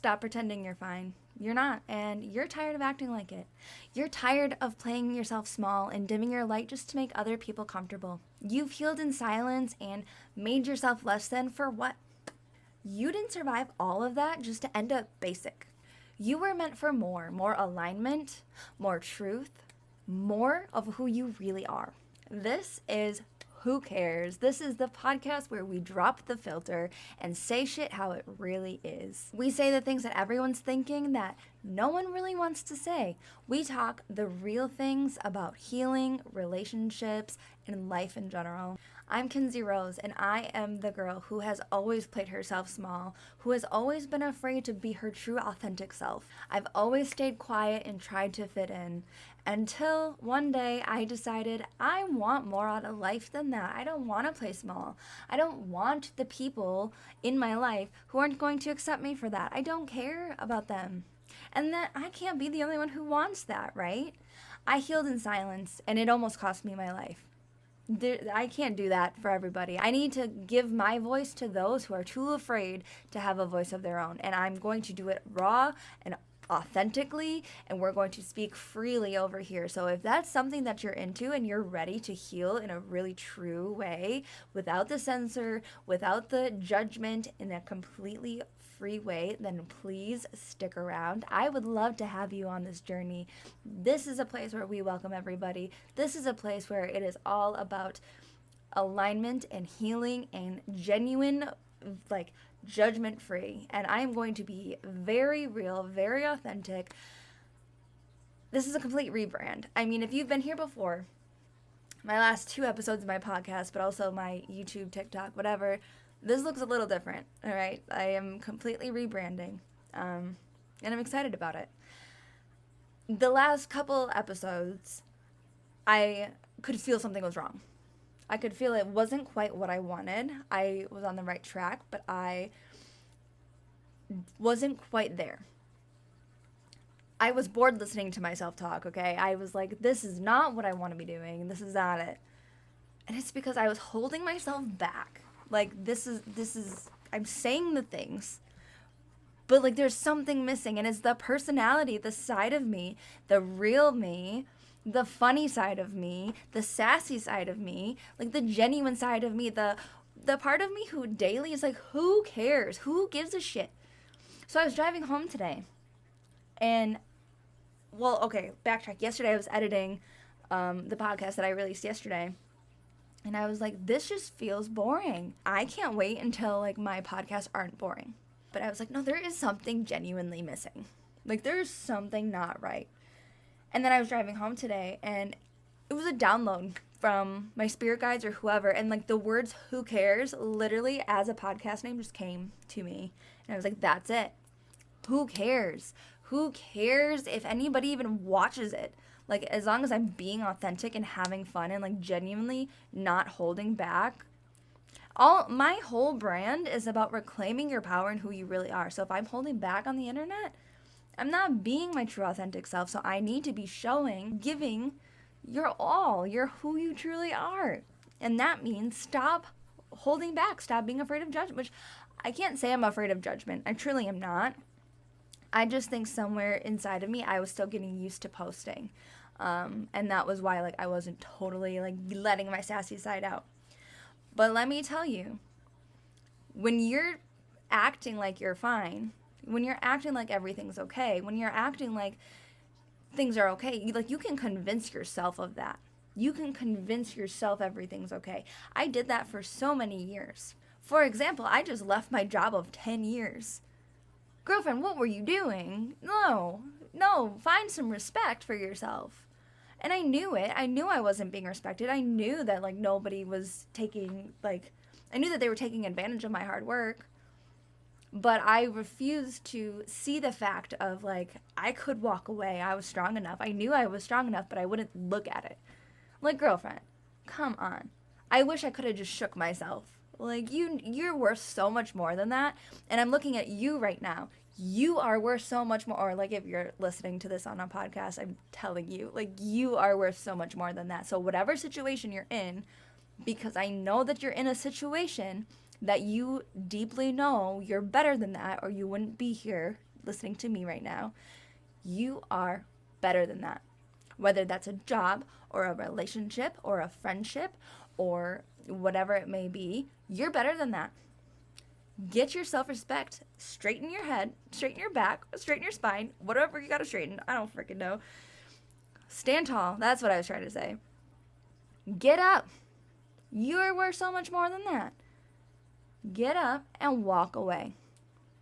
Stop pretending you're fine. You're not, and you're tired of acting like it. You're tired of playing yourself small and dimming your light just to make other people comfortable. You've healed in silence and made yourself less than for what? You didn't survive all of that just to end up basic. You were meant for more alignment, more truth, more of who you really are. This is Who Cares? This is the podcast where we drop the filter and say shit how it really is. We say the things that everyone's thinking that no one really wants to say. We talk the real things about healing, relationships, and life in general. I'm Kinsey Rose, and I am the girl who has always played herself small, who has always been afraid to be her true, authentic self. I've always stayed quiet and tried to fit in, until one day I decided I want more out of life than that. I don't want to play small. I don't want the people in my life who aren't going to accept me for that. I don't care about them. And that I can't be the only one who wants that, right? I healed in silence, and it almost cost me my life. I can't do that for everybody. I need to give my voice to those who are too afraid to have a voice of their own. And I'm going to do it raw and authentically, and we're going to speak freely over here. So if that's something that you're into and you're ready to heal in a really true way, without the censor, without the judgment, in a completely free way, then please stick around. I would love to have you on this journey. This is a place where we welcome everybody. This is a place where it is all about alignment and healing and genuine, judgment free. And I am going to be very real, very authentic. This is a complete rebrand. I mean, if you've been here before, my last 2 episodes of my podcast, but also my YouTube, TikTok, whatever, this looks a little different, all right? I am completely rebranding, and I'm excited about it. The last couple episodes, I could feel something was wrong. I could feel it wasn't quite what I wanted. I was on the right track, but I wasn't quite there. I was bored listening to myself talk, okay? I was like, this is not what I want to be doing. This is not it. And it's because I was holding myself back. This is, I'm saying the things, but there's something missing, and it's the personality, the side of me, the real me, the funny side of me, the sassy side of me, the genuine side of me, the part of me who daily is who cares? Who gives a shit? So I was driving home today, and, backtrack. Yesterday I was editing the podcast that I released yesterday. And I was like, this just feels boring. I can't wait until, my podcasts aren't boring. But I was like, no, there is something genuinely missing. There's something not right. And then I was driving home today, and it was a download from my spirit guides or whoever. And, the words, who cares, literally as a podcast name just came to me. And I was like, that's it. Who cares? Who cares if anybody even watches it? As long as I'm being authentic and having fun and, genuinely not holding back. My whole brand is about reclaiming your power and who you really are. So if I'm holding back on the internet, I'm not being my true authentic self. So I need to be giving your all. You're who you truly are. And that means stop holding back. Stop being afraid of judgment, which I can't say I'm afraid of judgment. I truly am not. I just think somewhere inside of me, I was still getting used to posting. And that was why, I wasn't totally, letting my sassy side out. But let me tell you, when you're acting like you're fine, when you're acting like everything's okay, when you're acting like things are okay, you can convince yourself of that. You can convince yourself everything's okay. I did that for so many years. For example, I just left my job of 10 years. Girlfriend, what were you doing? No, find some respect for yourself. And I knew it. I knew I wasn't being respected. I knew that, nobody was taking, I knew that they were taking advantage of my hard work. But I refused to see the fact of, I could walk away. I was strong enough. I knew I was strong enough, but I wouldn't look at it. Girlfriend, come on. I wish I could have just shook myself. You're worth so much more than that. And I'm looking at you right now. You are worth so much more. Or if you're listening to this on a podcast, I'm telling you, you are worth so much more than that. So whatever situation you're in, because I know that you're in a situation that you deeply know you're better than that, or you wouldn't be here listening to me right now, you are better than that. Whether that's a job or a relationship or a friendship or whatever it may be, you're better than that. Get your self-respect, straighten your head, straighten your back, straighten your spine, whatever you gotta straighten. I don't freaking know. Stand tall. That's what I was trying to say. Get up. You're worth so much more than that. Get up and walk away.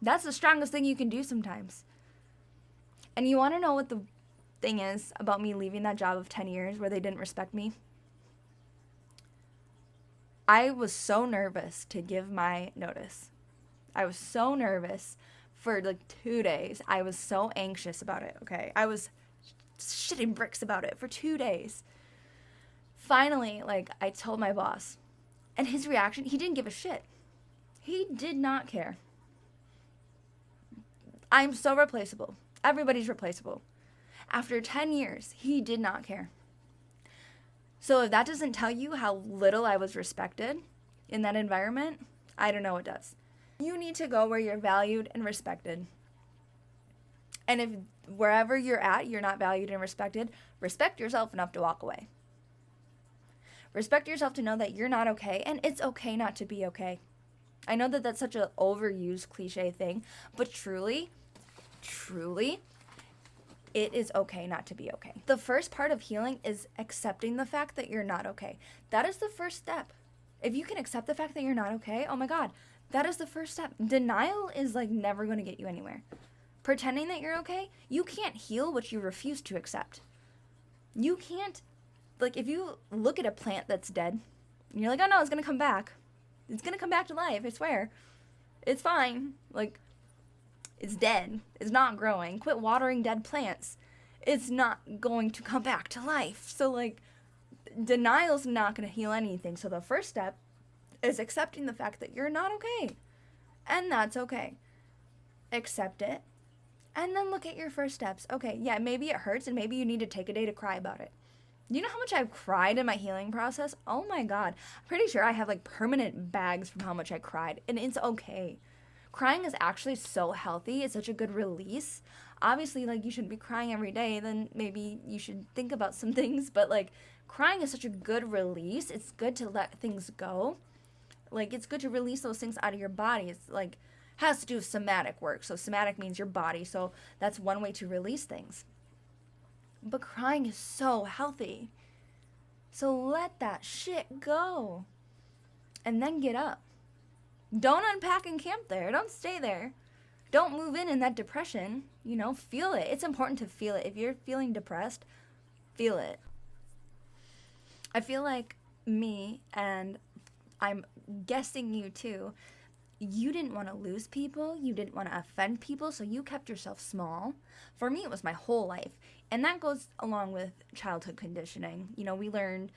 That's the strongest thing you can do sometimes. And you want to know what the thing is about me leaving that job of 10 years where they didn't respect me? I was so nervous to give my notice. I was so nervous for like 2 days. I was so anxious about it, okay? I was shitting bricks about it for 2 days. Finally, like, I told my boss. And his reaction, he didn't give a shit. He did not care. I'm so replaceable. Everybody's replaceable. After 10 years, he did not care. So if that doesn't tell you how little I was respected in that environment, I don't know what does. You need to go where you're valued and respected. And if wherever you're at, you're not valued and respected, respect yourself enough to walk away. Respect yourself to know that you're not okay, and it's okay not to be okay. I know that that's such an overused cliche thing, but truly, it is okay not to be okay. The first part of healing is accepting the fact that you're not okay. That is the first step. If you can accept the fact that you're not okay, oh my God, that is the first step. Denial is like never going to get you anywhere. Pretending that you're okay, you can't heal what you refuse to accept. You can't, like if you look at a plant that's dead, and you're like, oh no, it's going to come back. It's going to come back to life, I swear. It's fine. Like, it's dead. It's not growing. Quit watering dead plants. It's not going to come back to life. So, like, denial's not going to heal anything. So the first step is accepting the fact that you're not okay. And that's okay. Accept it. And then look at your first steps. Okay, yeah, maybe it hurts and maybe you need to take a day to cry about it. You know how much I've cried in my healing process? Oh my God. I'm pretty sure I have like permanent bags from how much I cried. And it's okay. Crying is actually so healthy. It's such a good release. Obviously, like, you shouldn't be crying every day. Then maybe you should think about some things. But, like, crying is such a good release. It's good to let things go. Like, it's good to release those things out of your body. It's, like, has to do with somatic work. So, somatic means your body. So, that's one way to release things. But crying is so healthy. So, let that shit go. And then get up. Don't unpack and camp there. Don't stay there. Don't move in that depression. You know, feel it. It's important to feel it. If you're feeling depressed, feel it. I feel like me, and I'm guessing you too, you didn't want to lose people. You didn't want to offend people, so you kept yourself small. For me, it was my whole life. And that goes along with childhood conditioning. You know, we learned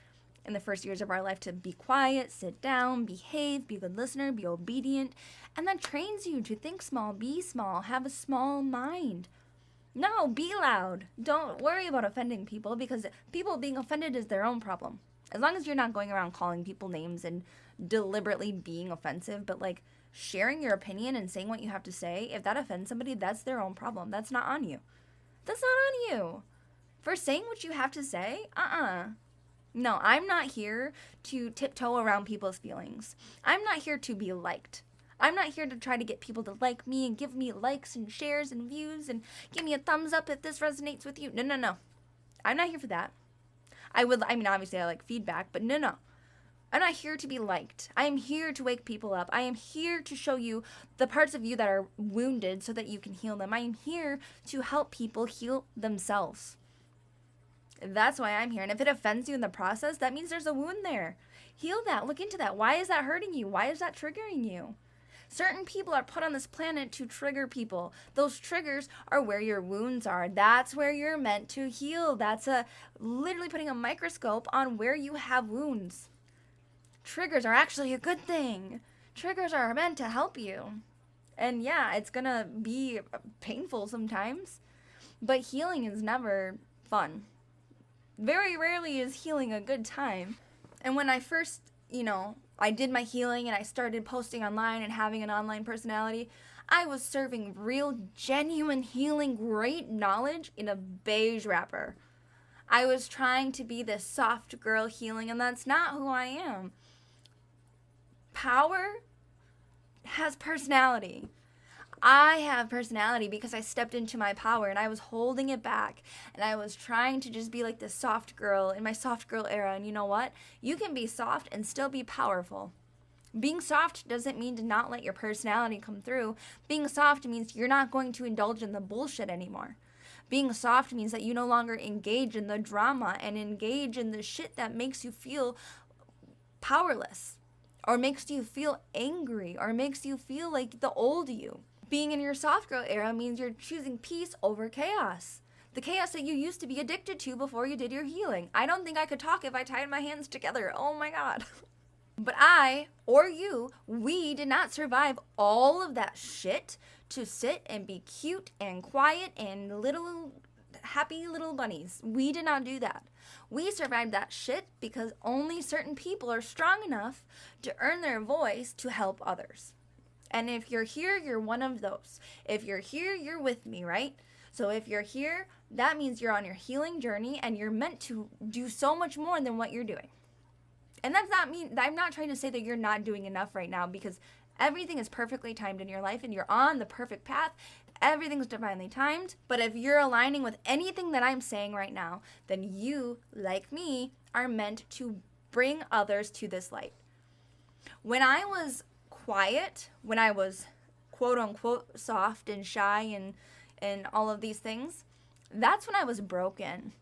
in the first years of our life to be quiet, sit down, behave, be a good listener, be obedient. And that trains you to think small, be small, have a small mind. No, be loud. Don't worry about offending people, because people being offended is their own problem. As long as you're not going around calling people names and deliberately being offensive, but like sharing your opinion and saying what you have to say, if that offends somebody, that's their own problem. That's not on you. That's not on you. For saying what you have to say, No, I'm not here to tiptoe around people's feelings. I'm not here to be liked. I'm not here to try to get people to like me and give me likes and shares and views and give me a thumbs up if this resonates with you. No. I'm not here for that. Obviously I like feedback, but no. I'm not here to be liked. I am here to wake people up. I am here to show you the parts of you that are wounded so that you can heal them. I am here to help people heal themselves. That's why I'm here. And if it offends you in the process, that means there's a wound there. Heal that. Look into that. Why is that hurting you? Why is that triggering you? Certain people are put on this planet to trigger people. Those triggers are where your wounds are. That's where you're meant to heal. That's literally putting a microscope on where you have wounds. Triggers are actually a good thing. Triggers are meant to help you. And yeah, it's going to be painful sometimes. But healing is never fun. Very rarely is healing a good time. And when I first, I did my healing and I started posting online and having an online personality, I was serving real, genuine healing, great knowledge in a beige wrapper. I was trying to be this soft girl healing, and that's not who I am. Power has personality. I have personality because I stepped into my power and I was holding it back, and I was trying to just be like this soft girl in my soft girl era. And you know what? You can be soft and still be powerful. Being soft doesn't mean to not let your personality come through. Being soft means you're not going to indulge in the bullshit anymore. Being soft means that you no longer engage in the drama and engage in the shit that makes you feel powerless or makes you feel angry or makes you feel like the old you. Being in your soft girl era means you're choosing peace over chaos. The chaos that you used to be addicted to before you did your healing. I don't think I could talk if I tied my hands together. Oh my God. But I, or you, we did not survive all of that shit to sit and be cute and quiet and little happy little bunnies. We did not do that. We survived that shit because only certain people are strong enough to earn their voice to help others. And if you're here, you're one of those. If you're here, you're with me, right? So if you're here, that means you're on your healing journey and you're meant to do so much more than what you're doing. And that's not mean, I'm not trying to say that you're not doing enough right now, because everything is perfectly timed in your life and you're on the perfect path. Everything's divinely timed. But if you're aligning with anything that I'm saying right now, then you, like me, are meant to bring others to this light. When I was quiet, when I was quote unquote soft and shy and all of these things, that's when I was broken.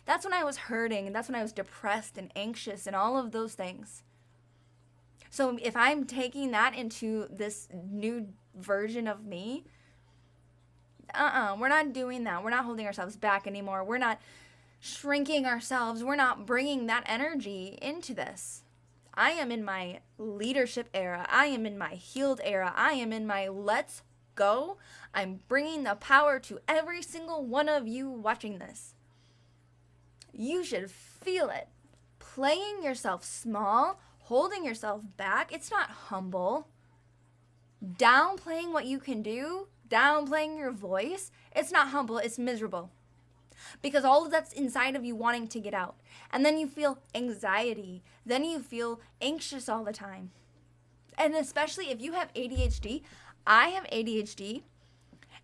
That's when I was hurting, and that's when I was depressed and anxious and all of those things. So if I'm taking that into this new version of me, we're not doing that. We're not holding ourselves back anymore. We're not shrinking ourselves. We're not bringing that energy into this. I am in my leadership era. I am in my healed era. I am in my let's go. I'm bringing the power to every single one of you watching this. You should feel it. Playing yourself small, holding yourself back, it's not humble. Downplaying what you can do, downplaying your voice, it's not humble, it's miserable. Because all of that's inside of you wanting to get out. And then you feel anxiety. Then you feel anxious all the time. And especially if you have ADHD, I have ADHD,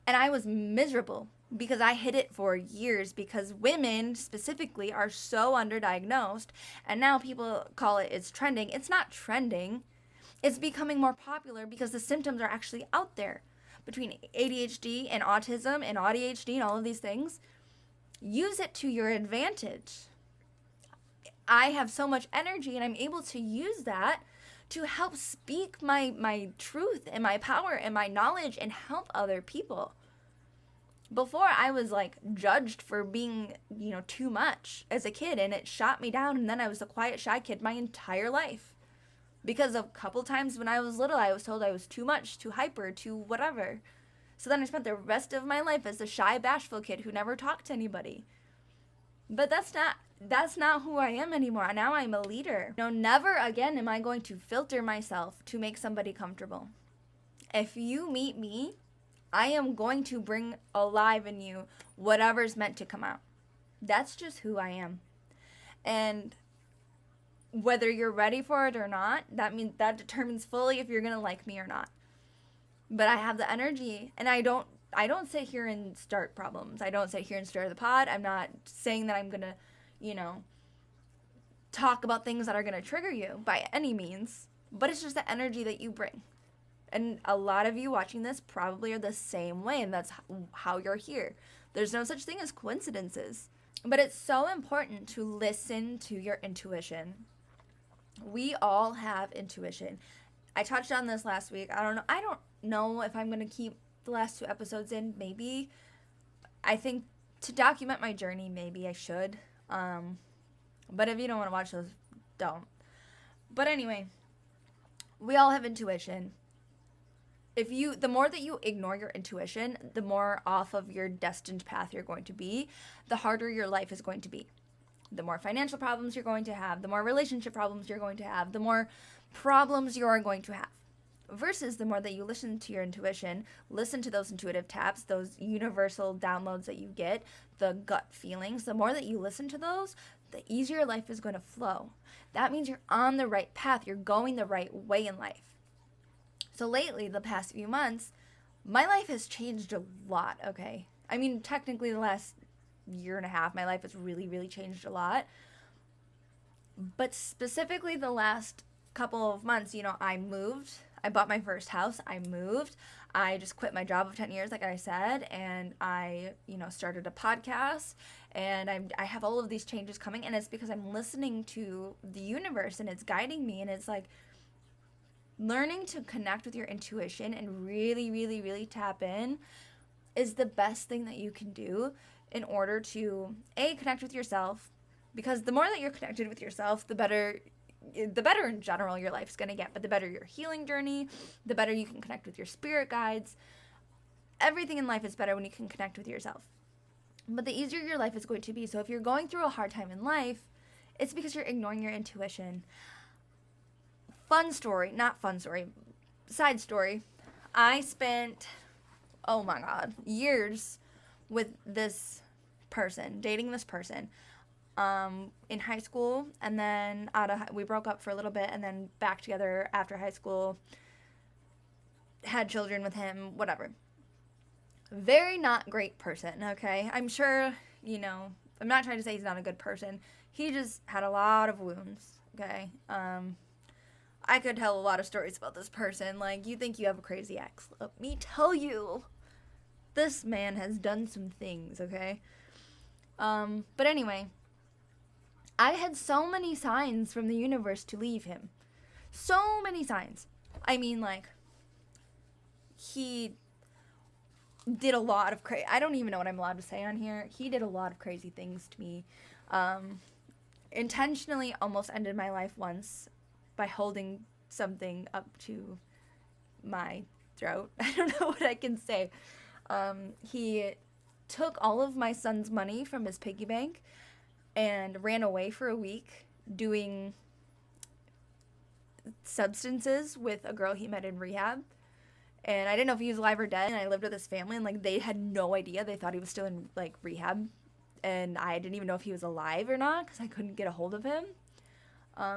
and I was miserable because I hid it for years, because women specifically are so underdiagnosed, and now people call it's trending. It's not trending. It's becoming more popular because the symptoms are actually out there. Between ADHD and autism and ADHD and all of these things, use it to your advantage. I have so much energy and I'm able to use that to help speak my truth and my power and my knowledge and help other people. Before, I was like judged for being, too much as a kid, and it shot me down. And then I was the quiet, shy kid my entire life. Because a couple times when I was little, I was told I was too much, too hyper, too whatever. So then I spent the rest of my life as a shy, bashful kid who never talked to anybody. But that's not who I am anymore. Now I'm a leader. Never again am I going to filter myself to make somebody comfortable. If you meet me, I am going to bring alive in you whatever's meant to come out. That's just who I am. And whether you're ready for it or not, that determines fully if you're going to like me or not. But I have the energy, and I don't sit here and start problems. I don't sit here and stir the pot. I'm not saying that I'm going to, talk about things that are going to trigger you by any means. But it's just the energy that you bring. And a lot of you watching this probably are the same way, and that's how you're here. There's no such thing as coincidences. But it's so important to listen to your intuition. We all have intuition. I touched on this last week. I don't know if I'm going to keep the last 2 episodes in. Maybe. I think to document my journey, maybe I should. But if you don't want to watch those, don't. But anyway, we all have intuition. The more that you ignore your intuition, the more off of your destined path you're going to be, the harder your life is going to be. The more financial problems you're going to have, the more relationship problems you're going to have, the more problems you are going to have. versus the more that you listen to your intuition, listen to those intuitive taps, those universal downloads that you get, the gut feelings, the more that you listen to those, the easier life is going to flow. That means you're on the right path. You're going the right way in life. So lately, the past few months, my life has changed a lot, okay? I mean, technically the last year and a half, my life has really, really changed a lot. But specifically the last couple of months, I moved. I bought my first house. I moved. I just quit my job of 10 years, like I said, and I, started a podcast, and I have all of these changes coming, and it's because I'm listening to the universe, and it's guiding me, and it's like learning to connect with your intuition and really, really, really tap in is the best thing that you can do in order to, connect with yourself, because the more that you're connected with yourself, the better in general your life's going to get, but the better your healing journey, the better you can connect with your spirit guides. Everything in life is better when you can connect with yourself. But the easier your life is going to be. So if you're going through a hard time in life, it's because you're ignoring your intuition. Side story. I spent, oh my God, years with this person, dating this person. In high school, and then we broke up for a little bit, and then back together after high school, had children with him, whatever. Very not great person, okay? I'm sure, I'm not trying to say he's not a good person. He just had a lot of wounds, okay? I could tell a lot of stories about this person. Like, you think you have a crazy ex. Let me tell you, this man has done some things, okay? But anyway, I had so many signs from the universe to leave him. So many signs. I mean, like, he did a lot of I don't even know what I'm allowed to say on here. He did a lot of crazy things to me. Intentionally almost ended my life once by holding something up to my throat. I don't know what I can say. He took all of my son's money from his piggy bank and ran away for a week doing substances with a girl he met in rehab. And I didn't know if he was alive or dead, and I lived with his family, and, like, they had no idea. They thought he was still in, like, rehab, and I didn't even know if he was alive or not, because I couldn't get a hold of him.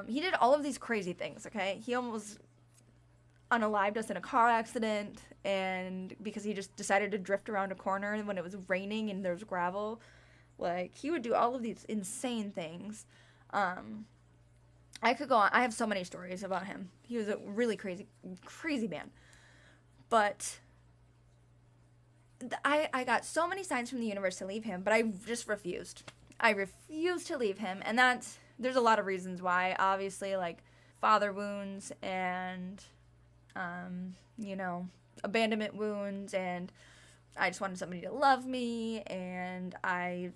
He did all of these crazy things, okay? He almost unalived us in a car accident, and because he just decided to drift around a corner when it was raining and there was gravel. Like, he would do all of these insane things. I could go on. I have so many stories about him. He was a really crazy, crazy man. But I got so many signs from the universe to leave him, but I just refused. I refused to leave him, and there's a lot of reasons why. Obviously, like, father wounds and, abandonment wounds, and I just wanted somebody to love me, and I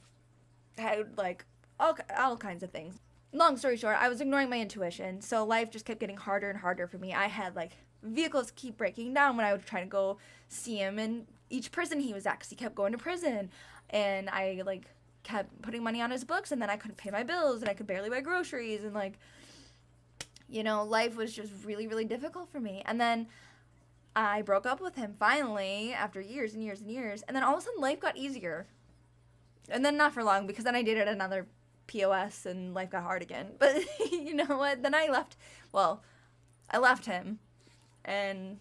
had, like, all kinds of things. Long story short, I was ignoring my intuition, so life just kept getting harder and harder for me. I had, like, vehicles keep breaking down when I would try to go see him in each prison he was at, because he kept going to prison, and I, like, kept putting money on his books, and then I couldn't pay my bills, and I could barely buy groceries, and, like, life was just really, really difficult for me. And then I broke up with him finally after years and years and years, and then all of a sudden life got easier. And then not for long, because then I dated another POS and life got hard again. But you know what? Then I left him, and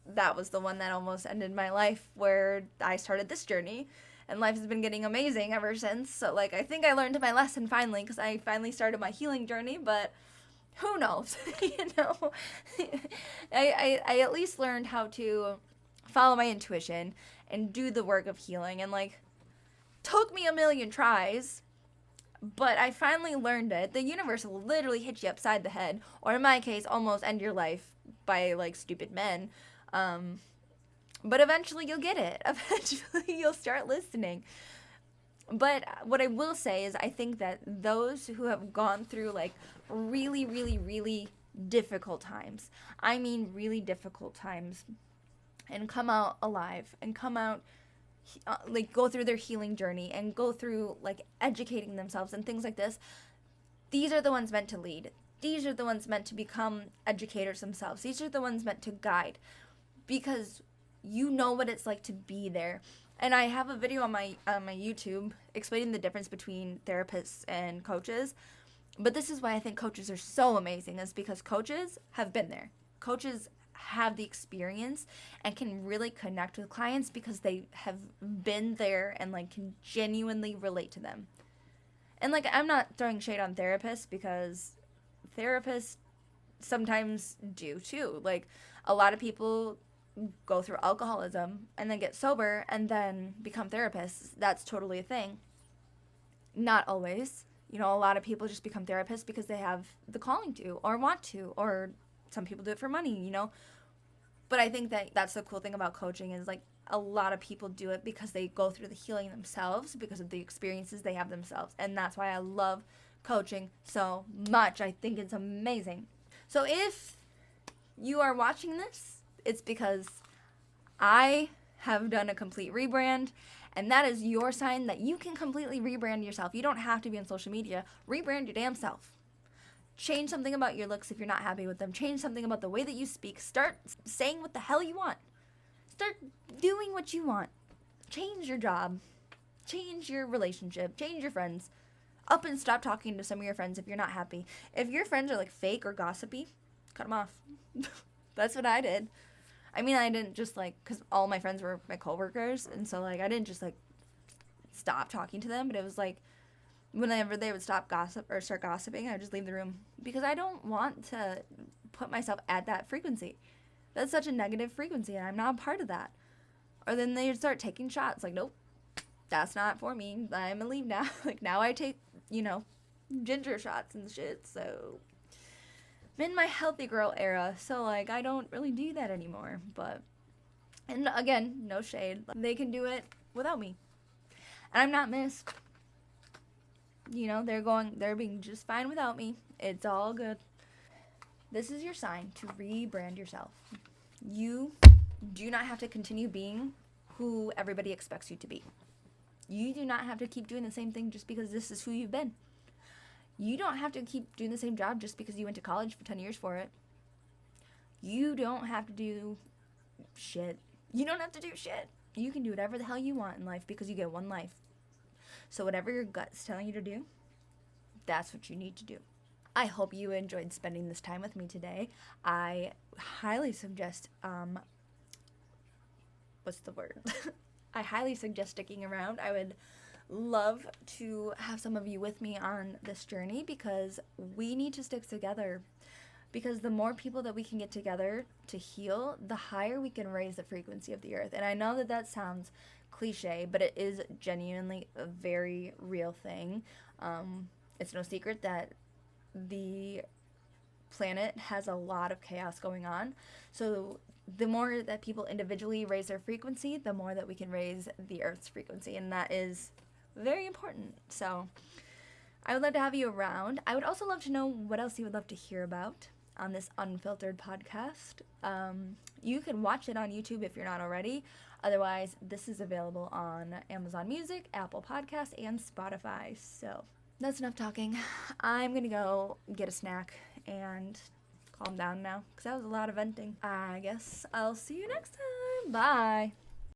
that was the one that almost ended my life, where I started this journey, and life has been getting amazing ever since. So, like, I think I learned my lesson finally, because I finally started my healing journey, but who knows? I at least learned how to follow my intuition and do the work of healing, and, like, took me a million tries, but I finally learned it. The universe will literally hit you upside the head, or in my case, almost end your life by, like, stupid men. But eventually you'll get it. Eventually you'll start listening. But what I will say is, I think that those who have gone through, like, really, really, really difficult times, I mean really difficult times, and come out alive, and come out, like, go through their healing journey, and go through, like, educating themselves and things like this, these are the ones meant to lead. These are the ones meant to become educators themselves. These are the ones meant to guide, because you know what it's like to be there. And I have a video on my YouTube explaining the difference between therapists and coaches. But this is why I think coaches are so amazing, is because coaches have been there. Coaches have the experience and can really connect with clients because they have been there and like can genuinely relate to them. And like, I'm not throwing shade on therapists, because therapists sometimes do too. Like, a lot of people go through alcoholism and then get sober and then become therapists. That's totally a thing. Not always. You know, a lot of people just become therapists because they have the calling to, or want to, or some people do it for money, you know. But I think that that's the cool thing about coaching, is like, a lot of people do it because they go through the healing themselves because of the experiences they have themselves. And that's why I love coaching so much. I think it's amazing. So if you are watching this, it's because I have done a complete rebrand, and that is your sign that you can completely rebrand yourself. You don't have to be on social media. Rebrand your damn self. Change something about your looks if you're not happy with them. Change something about the way that you speak. Start saying what the hell you want. Start doing what you want. Change your job. Change your relationship. Change your friends. Up and stop talking to some of your friends if you're not happy. If your friends are like fake or gossipy, cut them off. That's what I did. I mean, I didn't just like, because all my friends were my coworkers, and so like I didn't just like stop talking to them, but it was like whenever they would stop gossip or start gossiping, I would just leave the room, because I don't want to put myself at that frequency. That's such a negative frequency, and I'm not a part of that. Or then they would start taking shots, like, nope, that's not for me. I'm gonna leave now. Like, now I take, you know, ginger shots and shit, so I'm in my healthy girl era, so like I don't really do that anymore. But, and again, no shade, they can do it without me, and I'm not missed. You know, they're being just fine without me. It's all good. This is your sign to rebrand yourself. You do not have to continue being who everybody expects you to be. You do not have to keep doing the same thing just because this is who you've been. You don't have to keep doing the same job just because you went to college for 10 years for it. You don't have to do shit. You don't have to do shit. You can do whatever the hell you want in life because you get one life. So whatever your gut's telling you to do, that's what you need to do. I hope you enjoyed spending this time with me today. I highly suggest, what's the word? I highly suggest sticking around. I would love to have some of you with me on this journey, because we need to stick together. Because the more people that we can get together to heal, the higher we can raise the frequency of the earth. And I know that that sounds cliche, but it is genuinely a very real thing. It's no secret that the planet has a lot of chaos going on. So the more that people individually raise their frequency, the more that we can raise the earth's frequency. And that is very important. So I would love to have you around. I would also love to know what else you would love to hear about on this Unfiltered podcast. You can watch it on YouTube if you're not already. Otherwise, this is available on Amazon Music, Apple Podcasts, and Spotify. So that's enough talking. I'm going to go get a snack and calm down now, because that was a lot of venting. I guess I'll see you next time. Bye.